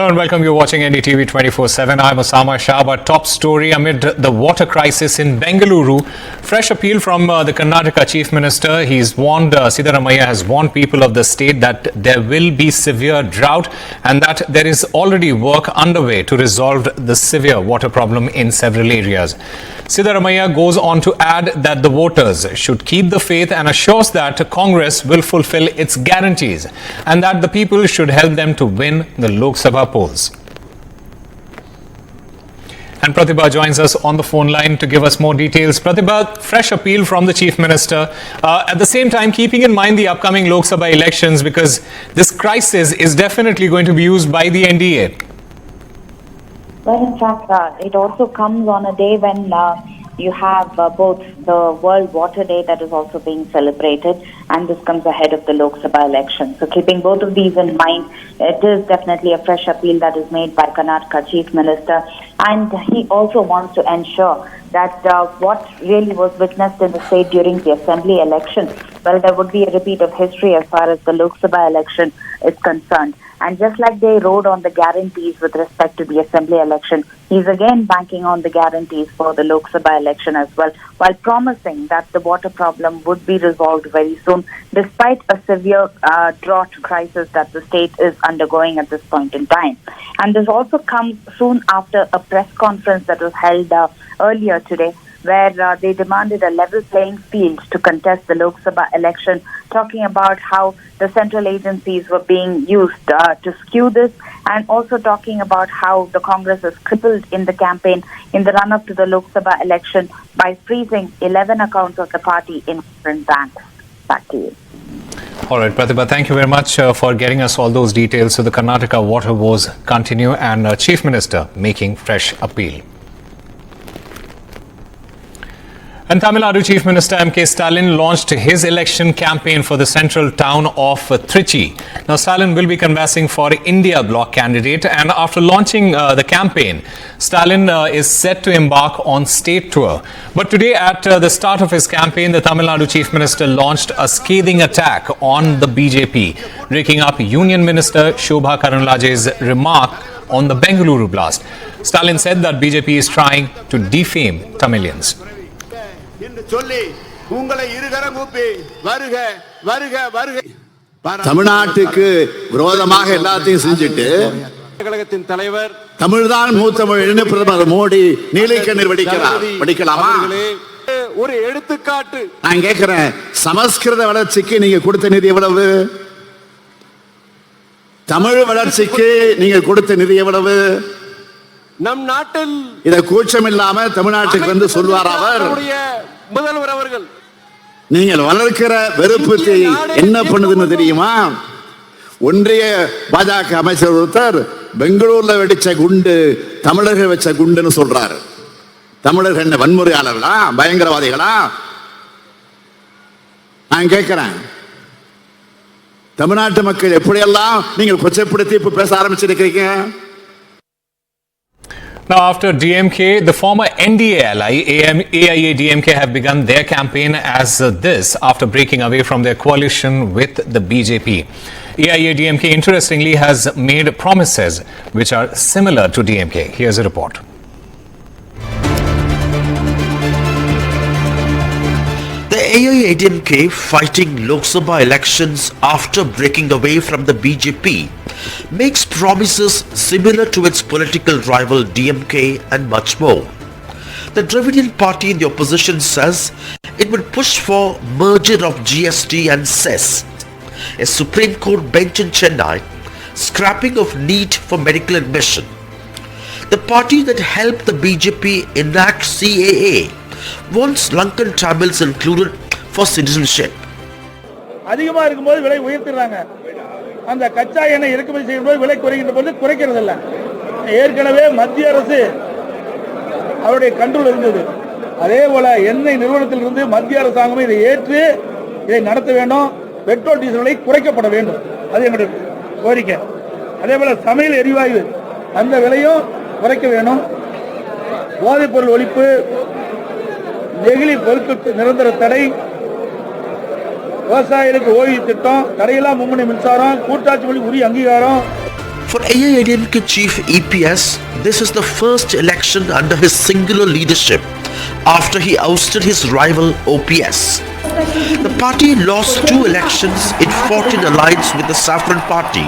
Hello and welcome. You're watching NDTV 24/7. I'm Osama Shah. Our top story amid the water crisis in Bengaluru. Fresh appeal from the Karnataka Chief Minister. He's warned, Siddaramaiah has warned people of the state that there will be severe drought and that there is already work underway to resolve the severe water problem in several areas. Siddaramaiah goes on to add that the voters should keep the faith and assures that Congress will fulfill its guarantees and that the people should help them to win the Lok Sabha polls. And Pratibha joins us on the phone line to give us more details. Pratibha, fresh appeal from the Chief Minister. At the same time, keeping in mind the upcoming Lok Sabha elections, because this crisis is definitely going to be used by the NDA. Well, in fact, it also comes on a day when you have both the World Water Day that is also being celebrated, and this comes ahead of the Lok Sabha election. So keeping both of these in mind, it is definitely a fresh appeal that is made by Karnataka Chief Minister, and he also wants to ensure that what really was witnessed in the state during the assembly election, well, there would be a repeat of history as far as the Lok Sabha election is concerned. And just like they rode on the guarantees with respect to the assembly election, he's again banking on the guarantees for the Lok Sabha election as well, while promising that the water problem would be resolved very soon, despite a severe drought crisis that the state is undergoing at this point in time. And this also comes soon after a press conference that was held earlier today, where they demanded a level playing field to contest the Lok Sabha election, talking about how the central agencies were being used to skew this, and also talking about how the Congress is crippled in the campaign in the run-up to the Lok Sabha election by freezing 11 accounts of the party in different banks. Back to you. All right, Pratibha, thank you very much for getting us all those details. So the Karnataka water woes continue and Chief Minister making fresh appeal. And Tamil Nadu Chief Minister M.K. Stalin launched his election campaign for the central town of Trichy. Now, Stalin will be canvassing for India bloc candidate, and after launching the campaign, Stalin is set to embark on state tour. But today, at the start of his campaign, the Tamil Nadu Chief Minister launched a scathing attack on the BJP, raking up Union Minister Shobha Karandlaje's remark on the Bengaluru blast. Stalin said that BJP is trying to defame Tamilians. தமிழ்நாட்டுக்கு விரோதமாக எல்லாத்தையும் செஞ்சுட்டு தமிழ்தான் மூத்தமிழ்னு பிரதமர் மோடி நீலிக்கண்ணீர் வடிக்கலாமா? ஒரு எடுத்துக்காட்டு நான் கேட்கிறேன், சமஸ்கிருத வளர்ச்சிக்கு நீங்க கொடுத்த நிதி எவ்வளவு? தமிழ் வளர்ச்சிக்கு நீங்க கொடுத்த நிதி எவ்வளவு? நம் நாட்டில் இத கூச்சம் இல்லாம தமிழ்நாட்டுக்கு வந்து சொல்வார் அவர். முதல்வர் அவர்கள், நீங்கள் வளர்க்கிற வெறுப்பு என்ன பண்ணுதுன்னு தெரியுமா? ஒன்றிய பாஜக அமைச்சர் ஒருத்தர் பெங்களூர்ல வெடிச்ச குண்டு தமிழர்கள் வச்ச குண்டுன்னு சொல்றாரு. தமிழர்கள் என்ன வன்முறையாளர்களா, பயங்கரவாதிகளா? நான் கேட்கிறேன், தமிழ்நாட்டு மக்கள் எப்படியெல்லாம் நீங்கள் கொச்சைப்படுத்தி இப்ப பேச ஆரம்பிச்சிருக்கீங்க? Now, after DMK, the former NDA ally AIADMK have begun their campaign as this after breaking away from their coalition with the BJP. AIADMK, interestingly, has made promises which are similar to DMK. Here's a report. The AIADMK fighting Lok Sabha elections after breaking away from the BJP makes promises similar to its political rival DMK and much more. The Dravidian party in the opposition says it would push for merger of GST and cess, a Supreme Court bench in Chennai scrapping of NEET for medical admission. The party that helped the BJP enact CAA wants Lankan Tamils included for citizenship. அதிகமா இருக்கும்போது விலை உயர்த்திடுறாங்க. அந்த கச்சா எண்ணெய் இறக்குமதி செய்யும்போது விலை குறைகின்ற போது குறைக்கிறது இல்லை. ஏற்கனவே மத்திய அரசு அவருடைய கண்ட்ரோல் இருந்தது. அதே போல எண்ணெய் நிறுவனத்திலிருந்து மத்திய அரசாங்கம் இதை ஏற்று இதை நடத்த வேண்டும். பெட்ரோல் டீசல் விலை குறைக்கப்பட வேண்டும், அது எங்களுடைய கோரிக்கை. அதே போல சமையல் எரிவாயு அந்த விலையும் குறைக்க வேண்டும். போதைப் பொருள் ஒழிப்பு, நெகிழி பொருட்களுக்கு நிரந்தர தடை, விவசாயிகளுக்கு ஓய்வு திட்டம், தடையில்லா மும்முனை மின்சாரம், கூட்டாட்சி மொழி உரிய அங்கீகாரம். For AIADMK Chief EPS, this is the first election under his singular leadership after he ousted his rival OPS. The party lost 2 elections it fought in alliance with the Saffron Party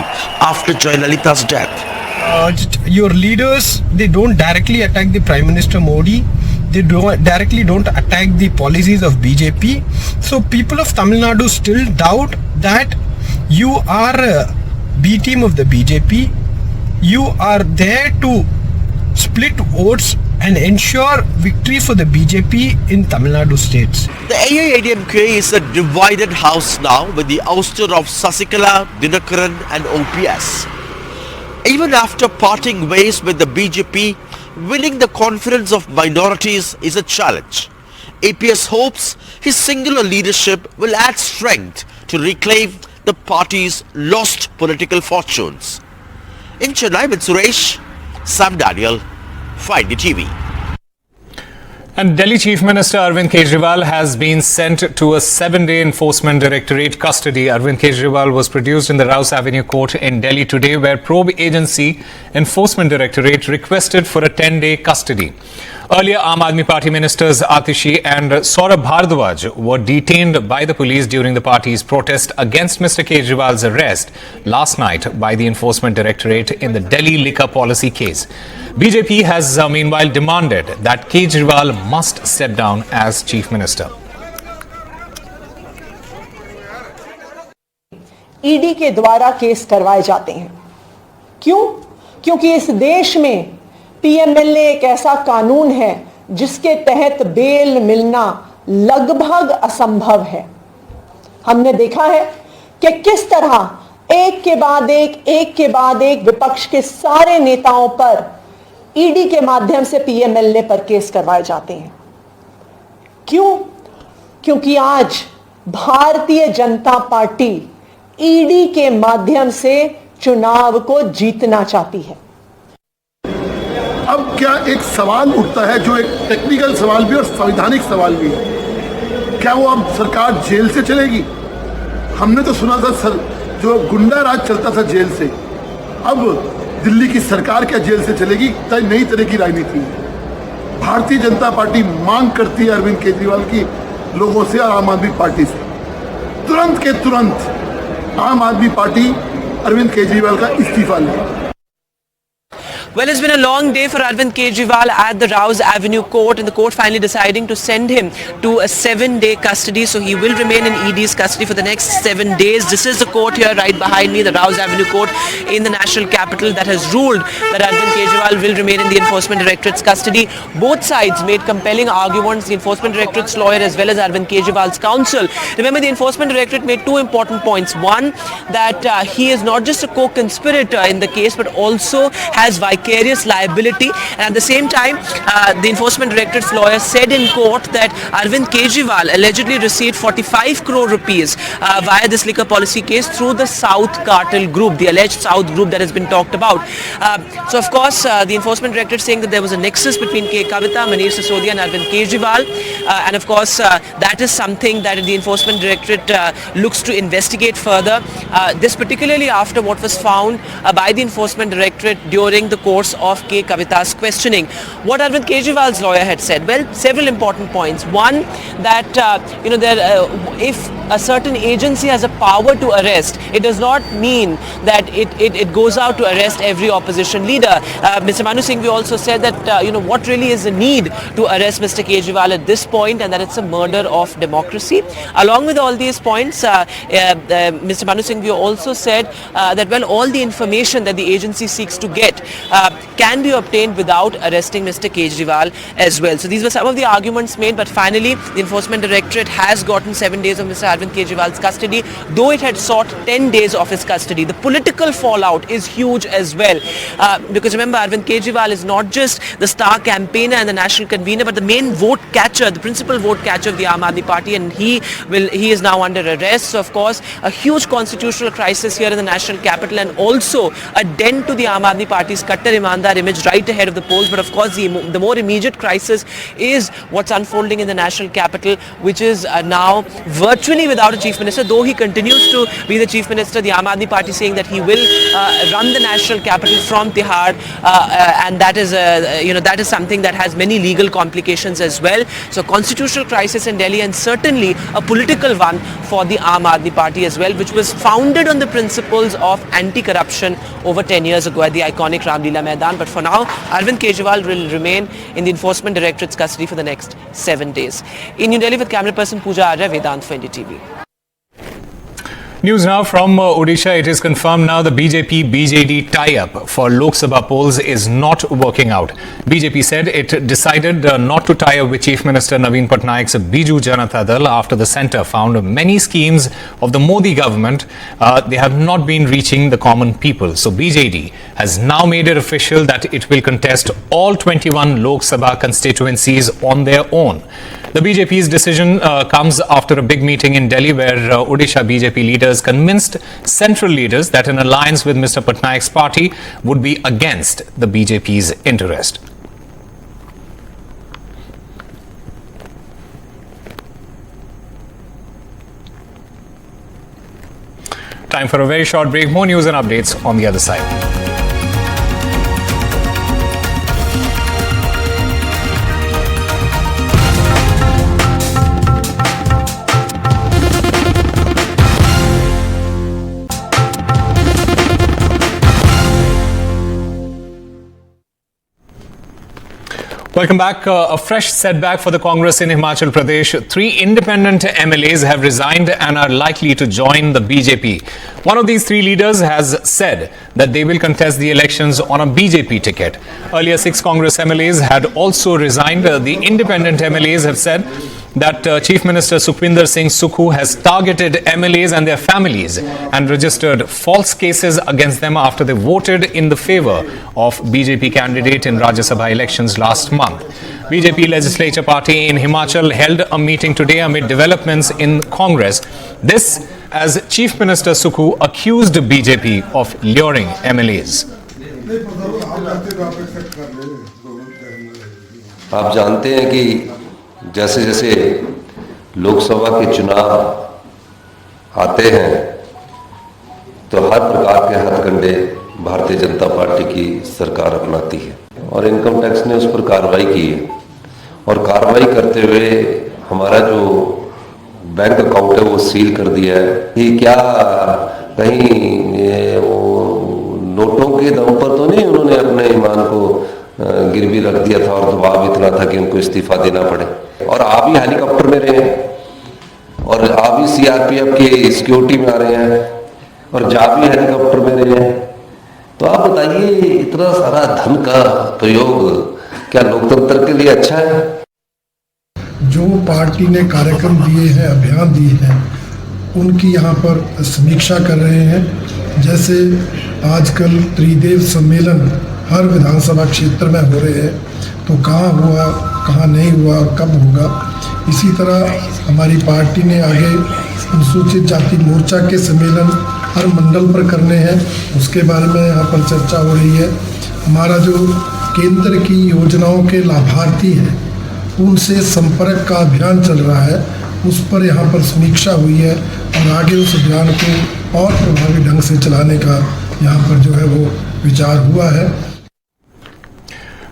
after Jayalalitha's death. Your leaders, they don't directly attack the Prime Minister Modi. They directly don't attack the policies of BJP. So people of Tamil Nadu still doubt that you are a B team of the BJP. You are there to split votes and ensure victory for the BJP in Tamil Nadu states. The AIADMK is a divided house now with the ouster of Sasikala, Dinakaran and OPS. Even after parting ways with the BJP, winning the confidence of minorities is a challenge. APS hopes his singular leadership will add strength to reclaim the party's lost political fortunes. In Chennai with Suresh, Sam Daniel, Find TV. And Delhi Chief Minister Arvind Kejriwal has been sent to a 7-day enforcement directorate custody. Arvind Kejriwal was produced in the Rouse Avenue Court in Delhi today, where probe agency Enforcement Directorate requested for a 10-day custody. Earlier, Aam Aadmi Party ministers Atishi and Saurabh Bhardwaj were detained by the police during the party's protest against Mr. Kejriwal's arrest last night by the Enforcement Directorate in the Delhi liquor policy case. BJP has meanwhile demanded that Kejriwal must step down as Chief Minister. ED के द्वारा case करवाए जाते हैं। क्यों? क्योंकि इस देश में पीएमएलए एक ऐसा कानून है जिसके तहत बेल मिलना लगभग असंभव है। हमने देखा है कि किस तरह एक के बाद एक विपक्ष के सारे नेताओं पर ईडी के माध्यम से पीएमएलए पर केस करवाए जाते हैं। क्यों? क्योंकि आज भारतीय जनता पार्टी ईडी के माध्यम से चुनाव को जीतना चाहती है। अब क्या एक सवाल उठता है जो एक टेक्निकल सवाल भी और संवैधानिक सवाल भी है, क्या वो अब सरकार जेल से चलेगी? हमने तो सुना था सर जो गुंडा राज चलता था जेल से, अब दिल्ली की सरकार क्या जेल से चलेगी? नई तरह की राजनीति है। भारतीय जनता पार्टी मांग करती है अरविंद केजरीवाल की लोगों से और आम आदमी पार्टी से तुरंत के तुरंत आम आदमी पार्टी अरविंद केजरीवाल का इस्तीफा ले। Well, it's been a long day for Arvind Kejriwal at the Rouse Avenue Court, and the court finally deciding to send him to a 7-day custody. So he will remain in ED's custody for the next 7 days. This is the court here right behind me, the Rouse Avenue Court in the national capital, that has ruled that Arvind Kejriwal will remain in the Enforcement Directorate's custody. Both sides made compelling arguments, the Enforcement Directorate's lawyer as well as Arvind Kejriwal's counsel. Remember, the Enforcement Directorate made 2 important points. One, that he is not just a co-conspirator in the case, but also has vicarious liability, and at the same time the Enforcement Directorate's lawyer said in court that Arvind Kejriwal allegedly received 45 crore rupees via this liquor policy case through the South Cartel group, the alleged South group that has been talked about. So of course the Enforcement Directorate saying that there was a nexus between K. Kavita, Manish Sisodia and Arvind Kejriwal, and of course that is something that the Enforcement Directorate looks to investigate further. This particularly after what was found by the Enforcement Directorate during the course of K. Kavita's questioning. What Arvind Kejriwal's lawyer had said? Well, several important points. One, that if a certain agency has a power to arrest, it does not mean that it goes out to arrest every opposition leader. Mr. Manu Singhvi also said that what really is the need to arrest Mr. Kejriwal at this point, and that it's a murder of democracy. Along with all these points, Mr. Manu Singhvi also said that all the information that the agency seeks to get can be obtained without arresting Mr. Kejriwal as well. So these were some of the arguments made, but finally the Enforcement Directorate has gotten 7 days of Mr. Arvind Kejriwal's custody, though it had sought 10 days of his custody. The political fallout is huge as well, because remember, Arvind Kejriwal is not just the star campaigner and the national convener, but the main vote catcher, the principal vote catcher of the Aam Aadmi Party, and he is now under arrest. So of course a huge constitutional crisis here in the national capital, and also a dent to the Aam Aadmi Party's Kattar Imandar image right ahead of the polls. But of course the more immediate crisis is what's unfolding in the national capital, which is now virtually totally without a chief minister, though he continues to be the chief minister. The Aam Aadmi Party saying that he will run the national capital from Tihar, and that is that is something that has many legal complications as well. So constitutional crisis in Delhi, and certainly a political one for the Aam Aadmi Party as well, which was founded on the principles of anti-corruption over 10 years ago at the iconic Ramlila Maidan. But for now, Arvind Kejriwal will remain in the Enforcement Directorate's custody for the next 7 days. In New Delhi with camera person Pooja Arya, Vedant for NDTV. News now from Odisha. It is confirmed now the BJPJD tie-up for Lok Sabha polls is not working out. BJP said it decided not to tie up with Chief Minister Naveen Patnaik's Biju Janata Dal after the centre found many schemes of the Modi government they have not been reaching the common people. So BJD has now made it official that it will contest all 21 Lok Sabha constituencies on their own. The BJP's decision comes after a big meeting in Delhi where Odisha BJP leaders convinced central leaders that an alliance with Mr. Patnaik's party would be against the BJP's interest. Time for a very short break. More news and updates on the other side. Welcome back. A fresh setback for the Congress in Himachal Pradesh. 3 independent MLAs have resigned and are likely to join the BJP. One of these 3 leaders has said that they will contest the elections on a BJP ticket. Earlier, 6 Congress MLAs had also resigned. The independent MLAs have said that Chief Minister Sukhwinder Singh Sukhu has targeted MLAs and their families and registered false cases against them after they voted in the favour of BJP candidate in Rajya Sabha elections last month. BJP Legislature Party in Himachal held a meeting today amid developments in Congress. This as Chief Minister Sukhu accused BJP of luring MLAs. आप जानते हैं कि जैसे जैसे लोकसभा के चुनाव आते हैं तो हर प्रकार के हथकंडे भारतीय जनता पार्टी की सरकार अपनाती है और इनकम टैक्स ने उस पर कार्रवाई की है और कार्रवाई करते हुए हमारा जो बैंक अकाउंट है वो सील कर दिया है कि क्या कहीं वो नोटों के दम पर तो नहीं उन्होंने अपने ईमान को गिरवी रख दिया था और दबाव इतना था कि उनको इस्तीफा देना पड़े और आप ही हेलीकॉप्टर में रहे हैं और आप ही सीआरपीएफ के सिक्योरिटी में आ रहे हैं और जा भी हेलीकॉप्टर में रहे हैं तो आप बताइए इतना सारा धन का प्रयोग क्या लोकतंत्र के लिए अच्छा है? जो पार्टी ने कार्यक्रम दिए हैं, अभियान दिए हैं, उनकी यहाँ पर समीक्षा कर रहे हैं। जैसे आजकल त्रिदेव सम्मेलन हर विधानसभा क्षेत्र में हो रहे हैं, तो कहाँ हुआ, कहाँ नहीं हुआ, कब होगा। इसी तरह हमारी पार्टी ने आगे अनुसूचित जाति मोर्चा के सम्मेलन हर मंडल पर करने हैं, उसके बारे में यहाँ पर चर्चा हो रही है। हमारा जो केंद्र की योजनाओं के लाभार्थी हैं उनसे संपर्क का अभियान चल रहा है, उस पर यहाँ पर समीक्षा हुई है और आगे उस अभियान को और प्रभावी ढंग से चलाने का यहाँ पर जो है वो विचार हुआ है।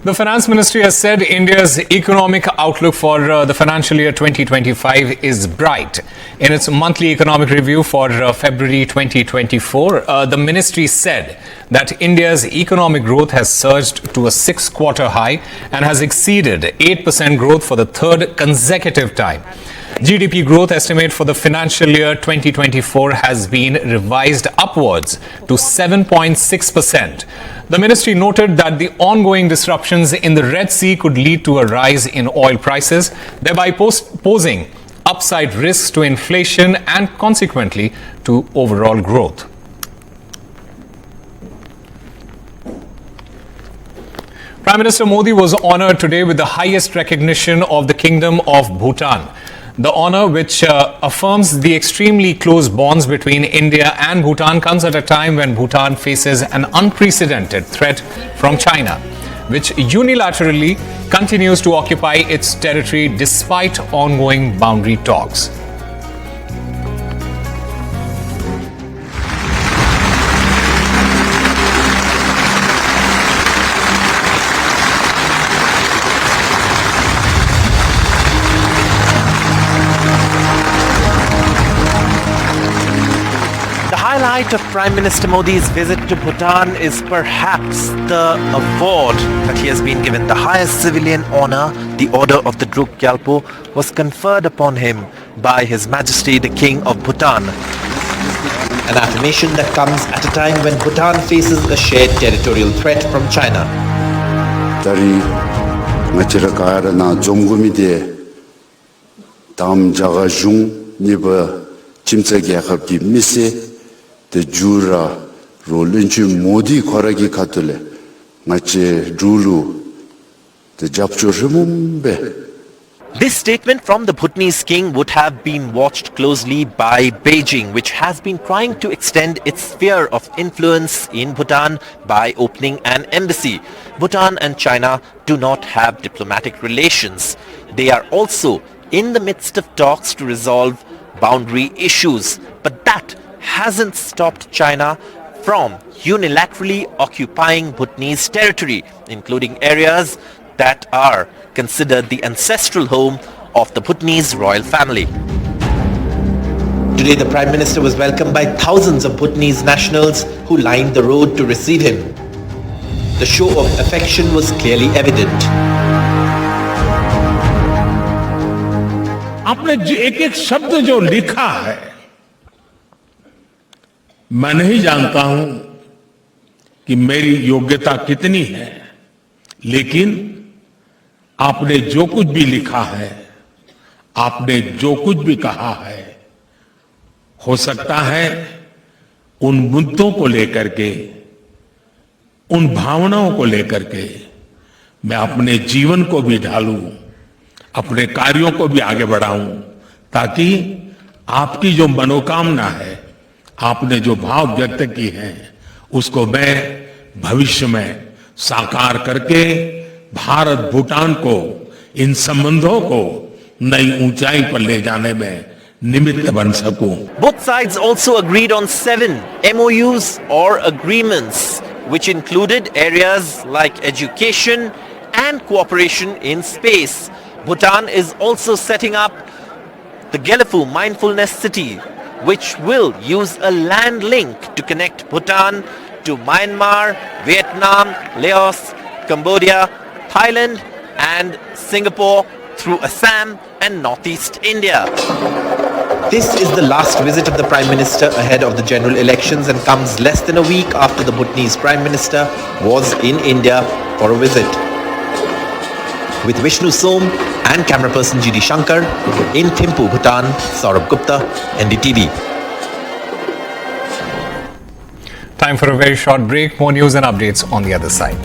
The Finance Ministry has said India's economic outlook for the financial year 2025 is bright. In its monthly economic review for February 2024, the ministry said that India's economic growth has surged to a 6-quarter high and has exceeded 8% growth for the 3rd consecutive time. GDP growth estimate for the financial year 2024 has been revised upwards to 7.6%. The ministry noted that the ongoing disruptions in the Red Sea could lead to a rise in oil prices, thereby posing upside risks to inflation and consequently to overall growth. Prime Minister Modi was honoured today with the highest recognition of the Kingdom of Bhutan. The honour, which affirms the extremely close bonds between India and Bhutan, comes at a time when Bhutan faces an unprecedented threat from China, which unilaterally continues to occupy its territory despite ongoing boundary talks. highlight of Prime Minister Modi's visit to Bhutan is perhaps the award that he has been given. The highest civilian honor, the Order of the Druk Gyalpo, was conferred upon him by His Majesty the King of Bhutan. An affirmation that comes at a time when Bhutan faces a shared territorial threat from China. Dari ngachira kaya na jomgumi de dam jaga jung niba chimtsagi akhabki mise de jura rolinchu modi koragi katule ngache rulu de japcho remumbe. This statement from the Bhutanese king would have been watched closely by Beijing, which has been trying to extend its sphere of influence in Bhutan by opening an embassy. Bhutan and China do not have diplomatic relations. They are also in the midst of talks to resolve boundary issues. But that hasn't stopped China from unilaterally occupying Bhutanese territory, including areas that are considered the ancestral home of the Bhutanese royal family. Today, the Prime Minister was welcomed by thousands of Bhutanese nationals who lined the road to receive him. The show of affection was clearly evident. आपने एक एक शब्द जो लिखा है, मैं नहीं जानता हूं कि मेरी योग्यता कितनी है, लेकिन आपने जो कुछ भी लिखा है, आपने जो कुछ भी कहा है, हो सकता है उन मुद्दों को लेकर के, उन भावनाओं को लेकर के मैं अपने जीवन को भी ढालूं, अपने कार्यों को भी आगे बढ़ाऊं, ताकि आपकी जो मनोकामना है, आपने जो भाव व्यक्त की हैं, उसको मैं भविष्य में साकार करके भारत भूटान को, इन संबंधों को नई ऊंचाई पर ले जाने में निमित्त बन सकूं. Both sides also agreed on 7 MOUs or agreements, which included areas like education and cooperation in space. Bhutan is also setting up the Gelefu Mindfulness City, which will use a land link to connect Bhutan to Myanmar, Vietnam, Laos, Cambodia, Thailand and Singapore through Assam and Northeast India. This is the last visit of the Prime Minister ahead of the general elections and comes less than a week after the Bhutanese Prime Minister was in India for a visit. With Vishnu Som and camera person GD Shankar, in Thimphu, Bhutan, Saurabh Gupta, NDTV. Time for a very short break. More news and updates on the other side.